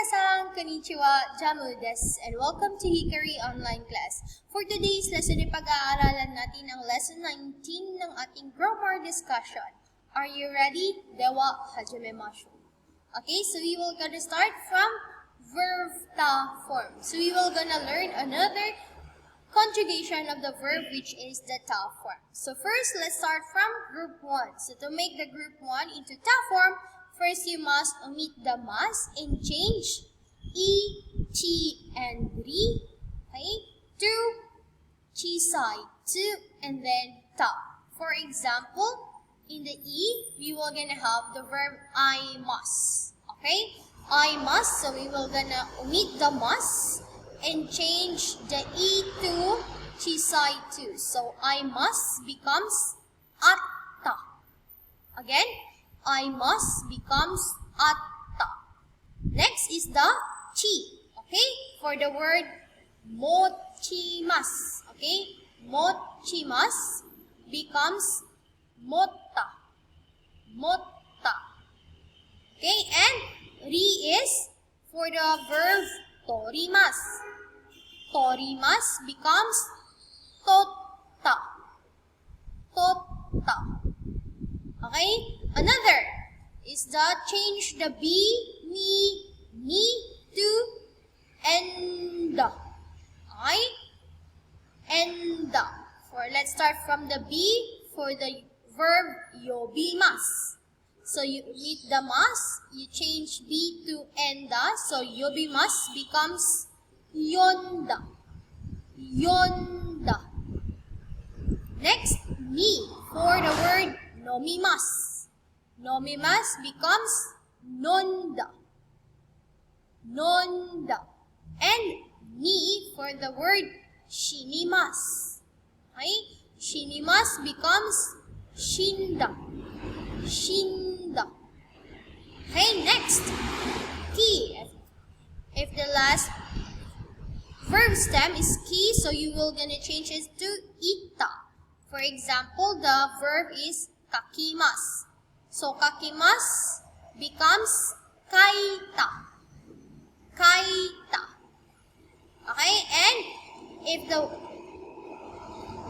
Minasan, konnichiwa, jamu desu, and welcome to Hikari Online Class. For today's lesson, pag-aaralan natin ang lesson 19 ng ating grammar discussion. Are you ready? Dewa hajimemashou. Okay, so we will gonna start from verb ta form. So we will gonna learn another conjugation of the verb, which is the ta form. So first, let's start from group 1. So to make the group 1 into ta form, first you must omit the mas and change e, chi, and ri, okay, to chisai, to, and then ta. For example, in the e, we will gonna have the verb I must, okay? I must, so we will gonna omit the must and change the e to chisai to. So I must becomes atta. Again, I must becomes atta. Next is the chi, okay? For the word mochimasu, okay? Mochimasu becomes motta. Motta. Okay, and ri is for the verb torimasu. Torimasu becomes totta. Totta. Okay? Another is the change the be, me, ni to enda. Okay? Enda. Let's start from the be for the verb yobimasu. So you omit the mas, you change be to enda, so yobimasu becomes yonda. Yonda. Next, ni for the word nomimasu. Nomimasu becomes nonda. Nonda. And ni for the word shinimasu. Okay? Shinimasu becomes shinda. Shinda. Okay, next. Ki. If the last verb stem is ki, so you will gonna change it to ita. For example, the verb is kakimasu. So kakimasu becomes kaita. Kaita. Okay, and if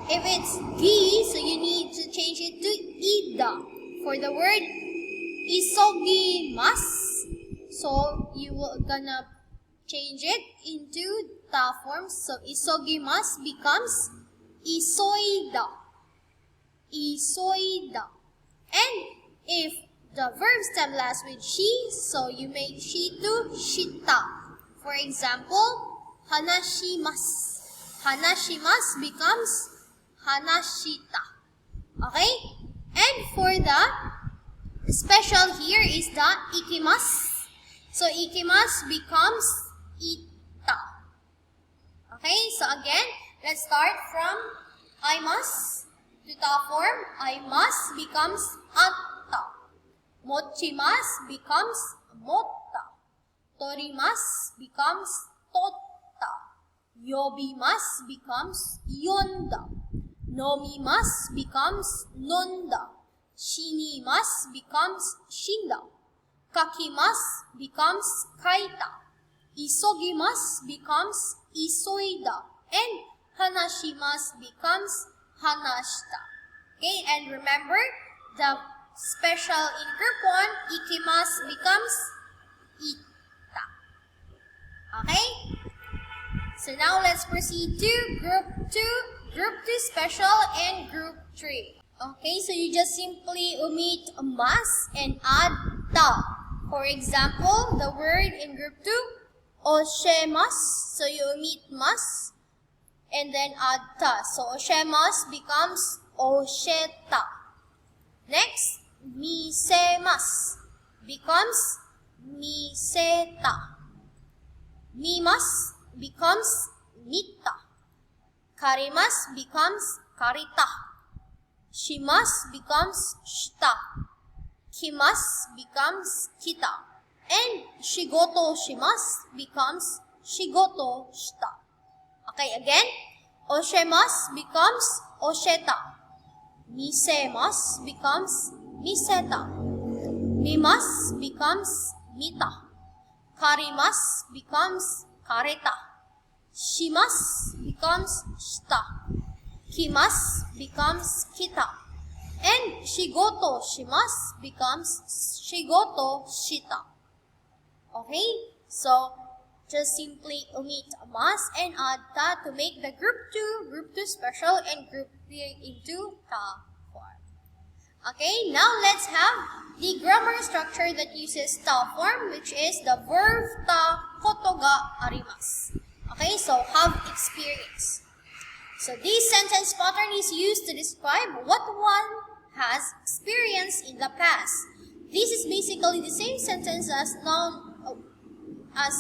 it's gi, so you need to change it to ida. For the word isogimasu, so you will gonna change it into ta form. So isogimasu becomes isoida. Isoida. And if the verb stem lasts with shi, so you make shi to shita. For example, hanashimasu. Hanashimasu becomes hanashita. Okay? And for the special here is the ikimasu. So ikimasu becomes ita. Okay? So again, let's start from I must to ta form. I must becomes atta. Mochimasu becomes motta. Torimasu becomes totta. Yobimasu becomes yonda. Nomimasu becomes nonda. Shinimasu becomes shinda. Kakimasu becomes kaita. Isogimasu becomes isoida. And hanashimasu becomes hanashita. Okay, and remember the special in group 1, ikimasu becomes ita. Okay? So now let's proceed to group 2 special and group 3. Okay, so you just simply omit mas and add ta. For example, the word in group 2, oshemasu. So you omit mas and then add ta. So oshemasu becomes osheta. Next, misemasu becomes miseta. Mimasu becomes mita. Karimasu becomes karita. Shimasu becomes shita. Kimasu becomes kita. And shigoto shimasu becomes shigoto shita. Okay, again. Oshemasu becomes osheta. Misemasu becomes miseta. Mimasu becomes mita. Karimasu becomes kareta. Shimasu becomes shita. Kimasu becomes kita. And shigoto shimasu becomes shigoto shita. Okay? So, just simply omit mas and add ta to make the group 2 special, and group 3 into ta form. Okay, now let's have the grammar structure that uses ta form, which is the verb ta koto ga arimasu. Okay, so have experience. So this sentence pattern is used to describe what one has experienced in the past. This is basically the same sentence as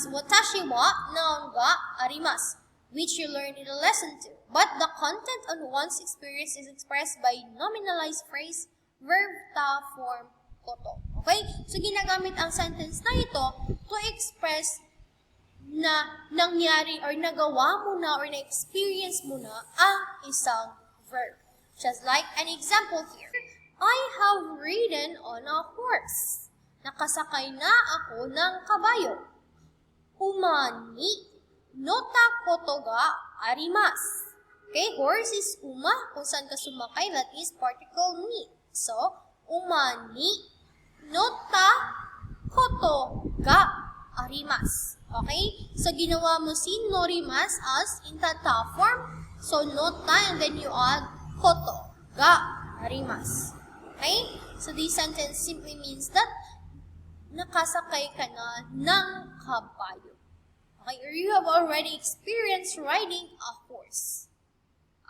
watashi wa noun ga arimasu, which you learned in the lesson 2. But the content on one's experience is expressed by nominalized phrase, verb ta form koto. Okay? So ginagamit ang sentence na ito to express na nangyari or nagawa mo na or na-experience mo na ang isang verb. Just like an example here. I have ridden on a horse. Nakasakay na ako ng kabayo. Umani no takoto ga arimasu. Okay, horse is uma, kung saan ka sumakay, that is particle ni. So, umani no takoto ga arimasu. Okay, so ginawa mo si norimasu as in ta form. So, no ta and then you add koto ga arimasu. Okay, so this sentence simply means that nakasakay ka na ng kabayo. Okay, or you have already experienced riding a horse.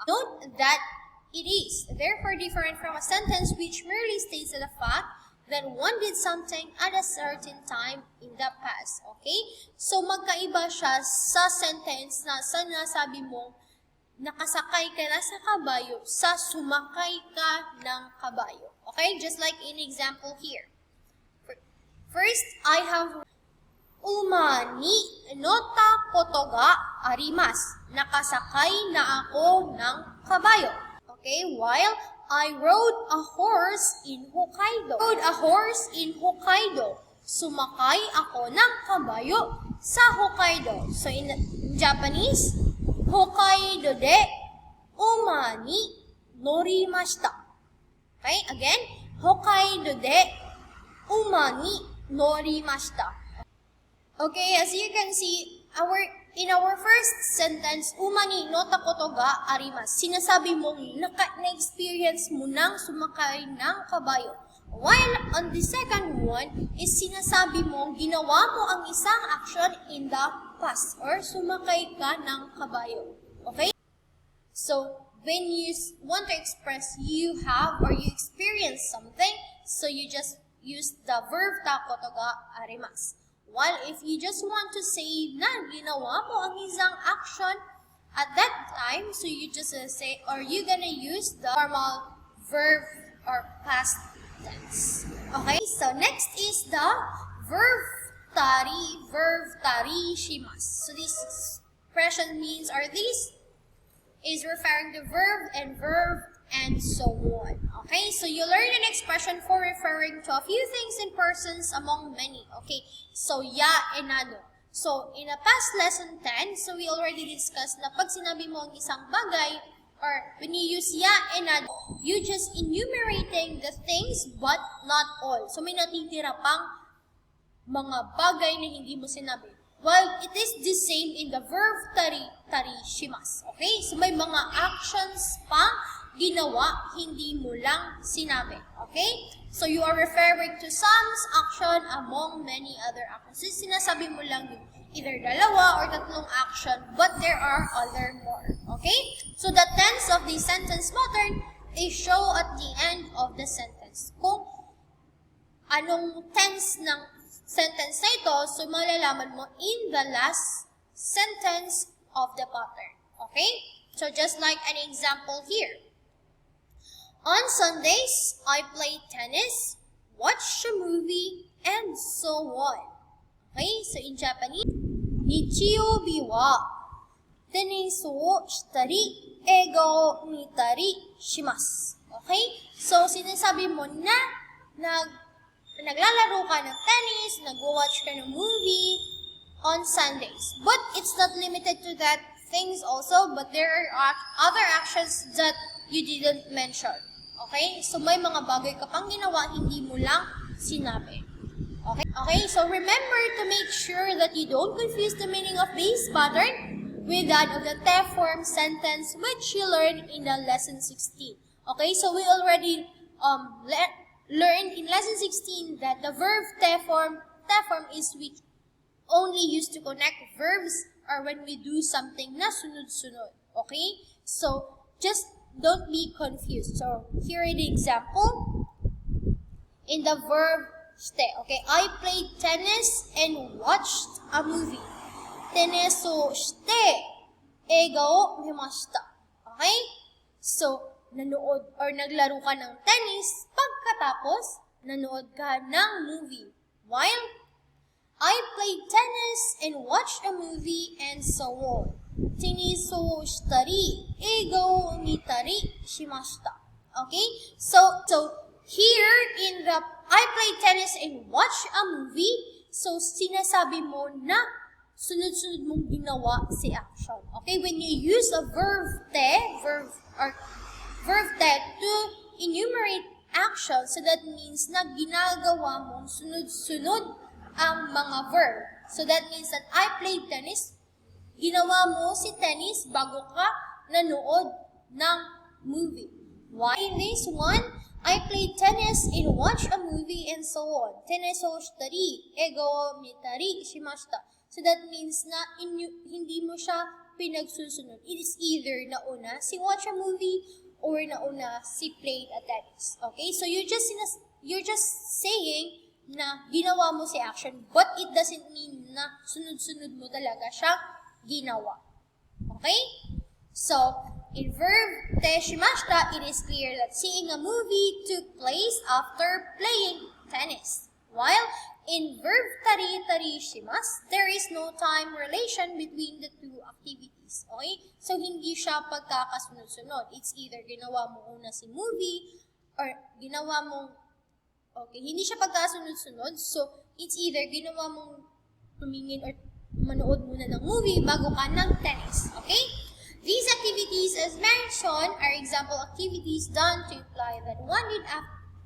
Note that it is therefore different from a sentence which merely states the fact that one did something at a certain time in the past. Okay? So, magkaiba siya sa sentence na sinasabi mong nakasakay ka na sa kabayo sa sumakay ka ng kabayo. Okay? Just like in example here. First, I have umani no takoto ga arimasu. Nakasakay na ako ng kabayo. Okay, while I rode a horse in Hokkaido. Sumakay ako ng kabayo sa Hokkaido. So in Japanese, Hokkaido de umani norimashita. Okay, again, Hokkaido de umani norimashita. Okay, as you can see, in our first sentence, umani no takoto ga arimasu. Sinasabi mong na-experience mo nang sumakay ng kabayo. While on the second one, is sinasabi mong ginawa mo ang isang action in the past or sumakay ka ng kabayo. Okay? So, when you want to express you have or you experience something, so you just use the verb takoto ga arimasu. While if you just want to say na ginawa mo ang isang action at that time, so you just say, or you're gonna use the formal verb or past tense. Okay, so next is the verb tari shimasu. So this expression means, or this is referring to verb and so on. Okay, so you learn an expression for referring to a few things and persons among many. Okay, so ya and ano. So, in a past lesson 10, so we already discussed na pag sinabi mo ang isang bagay, or when you use ya and ano, you just enumerating the things but not all. So, may natitira pang mga bagay na hindi mo sinabi. Well, it is the same in the verb tari shimasu. Okay, so may mga actions pang ginawa, hindi mo lang sinabi. Okay? So, you are referring to some action among many other actions. So, sinasabi mo lang yung either dalawa or tatlong action, but there are other more. Okay? So, the tense of the sentence pattern is show at the end of the sentence. Kung anong tense ng sentence na ito, so malalaman mo in the last sentence of the pattern. Okay? So, just like an example here. On Sundays, I play tennis, watch a movie, and so on. Okay, so in Japanese, Nichiyoubi wa tenis wo shitari, eiga o mitari shimasu. Okay, so sinasabi mo na naglalaro ka ng tennis, nag-watch ka ng movie, on Sundays. But it's not limited to that things also, but there are other actions that you didn't mention. Okay? So may mga bagay ka pang ginawa, hindi mo lang sinabi. Okay? So remember to make sure that you don't confuse the meaning of base pattern with that of the te form sentence which you learned in the lesson 16. Okay? So we already learned in lesson 16 that the verb te form is which only used to connect verbs or when we do something na sunod-sunod. Okay? So, just don't be confused. So, here is the example. In the verb ste. Okay? I played tennis and watched a movie. Tenneso shite ego mimashita. Okay? So, nanood or naglaro ka ng tennis, pagkatapos, nanood ka ng movie. While I played tennis and watched a movie and so on. Tenniso shitari, ego mitari shimashita. Okay? So here in the I played tennis and watched a movie, so sinasabi mo na sunod-sunod mong ginawa si action. Okay? When you use a verb te to enumerate action, so that means na ginagawa mong sunod-sunod ang mga verb. So that means that I played tennis, ginawa mo si tennis bago ka nanood ng movie. Why in this one? I played tennis and watched a movie and so on. Tenneso shitari, ego mitari shimashita. So that means na hindi mo siya pinagsusunod. It is either nauna si watch a movie or nauna si played a tennis. Okay? So you're just saying na ginawa mo si action, but it doesn't mean na sunod-sunod mo talaga siya ginawa. Okay? So, in verb te shimashita, it is clear that seeing a movie took place after playing tennis. While in verb tari shimas, there is no time relation between the two activities. Okay? So, hindi siya pagkakasunod-sunod. It's either ginawa mo una si movie or ginawa mong okay, hindi siya pagkasunod-sunod. So, it's either ginawa mong tumingin or manood muna ng movie bago ka ng tennis. Okay? These activities, as mentioned, are example activities done to imply that one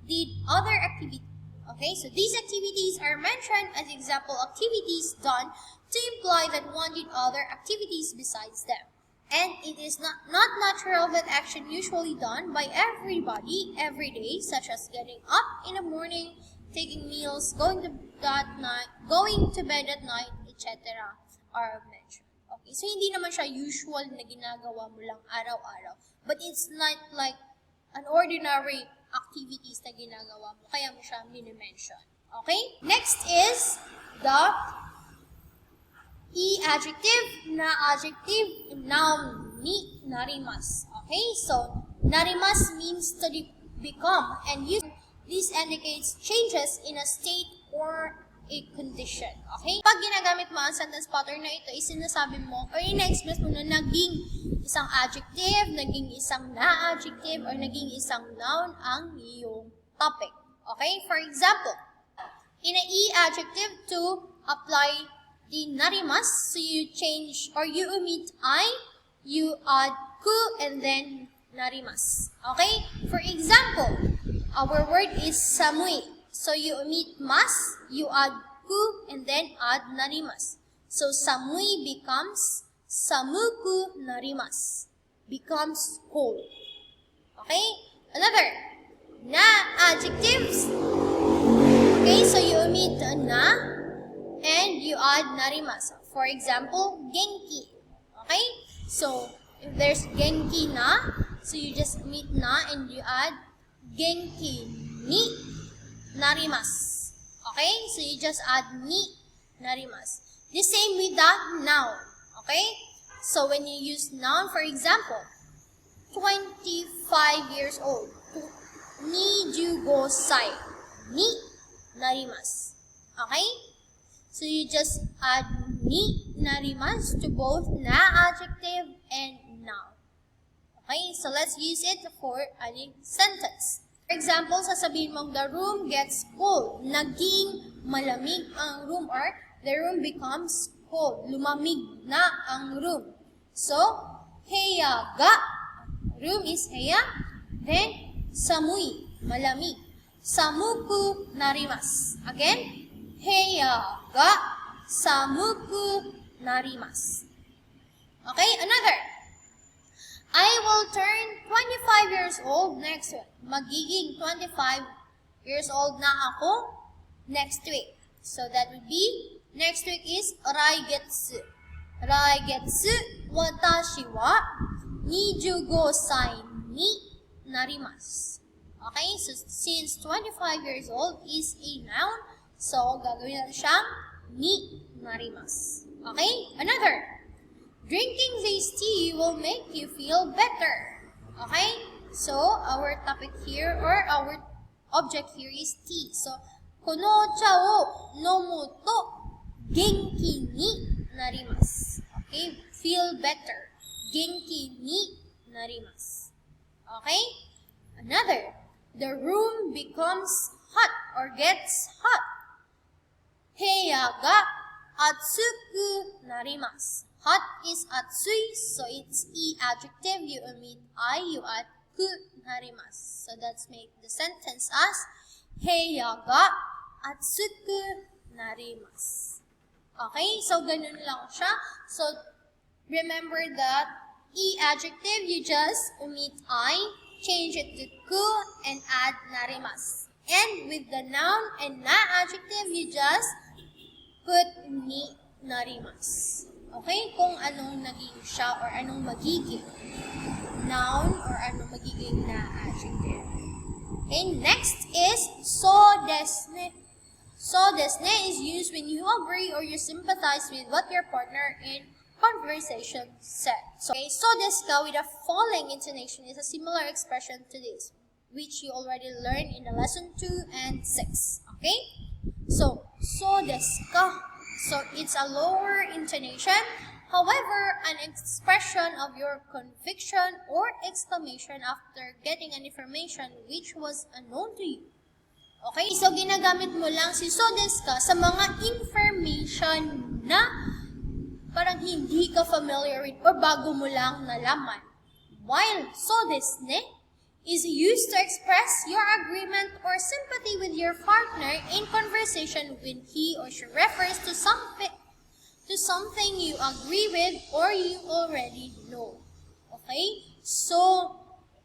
did other activity. Okay? So, these activities are mentioned as example activities done to imply that one did other activities besides them. And it is not natural that action usually done by everybody every day, such as getting up in the morning, taking meals, going to bed at night, etc. are mentioned. Okay, so hindi naman siya usual na ginagawa mo lang araw-araw. But it's not like an ordinary activities na ginagawa mo, kaya mo siya minimension. Okay? Next is the adjective, na adjective, noun, ni, narimas. Okay, so, narimas means to become, and this indicates changes in a state or a condition. Okay? Pag ginagamit mo ang sentence pattern na ito, sinasabi mo, or ina-express mo na naging isang adjective, naging isang na-adjective, or naging isang noun ang iyong topic. Okay? For example, in a e-adjective to apply the narimas, so you change or you omit I, you add ku, and then narimas. Okay? For example, our word is samui. So you omit mas, you add ku, and then add narimas. So samui becomes samuku narimas. Becomes cold. Okay? Another. Na adjectives. Okay, so you omit na, and you add narimas. For example, genki. Okay? So, if there's genki na, so you just omit na and you add genki ni narimas. Okay? So, you just add ni narimas. The same with the noun. Okay? So, when you use noun, for example, 25 years old. 25 歳 ni narimas. Okay? So you just add ni narimas to both na adjective and noun. Okay? So let's use it for a sentence. For example, sasabihin mong the room gets cold. Naging malamig ang room, or the room becomes cold. Lumamig na ang room. So, heya ga. Room is heya. Then, samui. Malamig. Samuku narimasu. Again, heya ga samuku narimasu. Okay, another. I will turn 25 years old next week. Magiging 25 years old na ako next week. So that would be, next week is raigetsu. Raigetsu, watashi wa 25 sai ni narimasu. Okay, so since 25 years old is a noun, so gagawin natin siyang ni narimasu. Okay, another. Drinking this tea will make you feel better. Okay? So, our topic here, or our object here is tea. So, kono cha o nomu to genki ni narimasu. Okay? Feel better. Genki ni narimasu. Okay? Another. The room becomes hot or gets hot. Heya ga atsuku narimasu. Hot is atsui, so it's e adjective. You omit I, you add ku narimasu. So let's make the sentence as heya ga atsuku narimasu. Okay, so ganun lang siya. So remember that e adjective, you just omit I, change it to ku, and add narimasu. And with the noun and na adjective, you just put ni narimasu. Okay? Kung anong naging siya or anong magiging noun or anong magiging na adjective. Okay, next is so desne. So desne is used when you agree or you sympathize with what your partner in conversation said. So, okay, so desu ka with a falling intonation is a similar expression to this, which you already learned in the lesson 2 and 6. Okay? So desu ka. So it's a lower intonation. However, an expression of your conviction or exclamation after getting an information which was unknown to you. Okay? So ginagamit mo lang si so desu ka sa mga information na parang hindi ka familiar with or bago mo lang nalaman. While so desu ne is used to express your agreement or sympathy with your partner in conversation when he or she refers to something you agree with or you already know. Okay? So,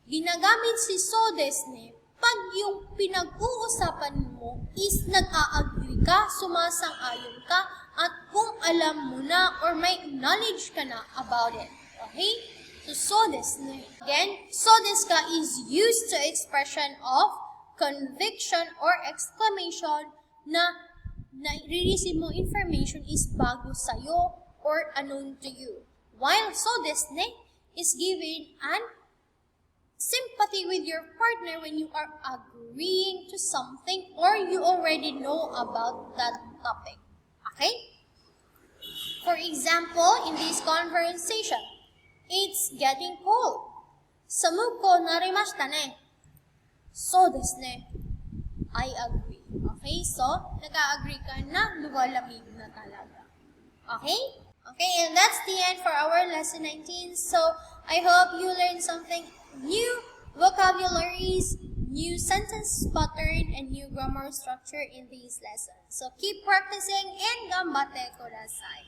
ginagamit si so desu ne pag yung pinag-uusapan mo is nag-a-agree ka, sumasang-ayon ka, at kung alam mo na or may knowledge ka na about it. Okay? So desu ne. Again, so desu ka is used to expression of conviction or exclamation na na-receive mo information is bago sa'yo or unknown to you. While so desu ne is giving an sympathy with your partner when you are agreeing to something or you already know about that topic. Okay? For example, in this conversation, it's getting cold. Samuko narimashita ne. So desu ne. I agree. Okay, so nag-agree ka na lumalamig na talaga. Okay? Okay, and that's the end for our lesson 19. So I hope you learned something new, vocabularies, new sentence pattern, and new grammar structure in these lessons. So keep practicing and ganbatte kudasai.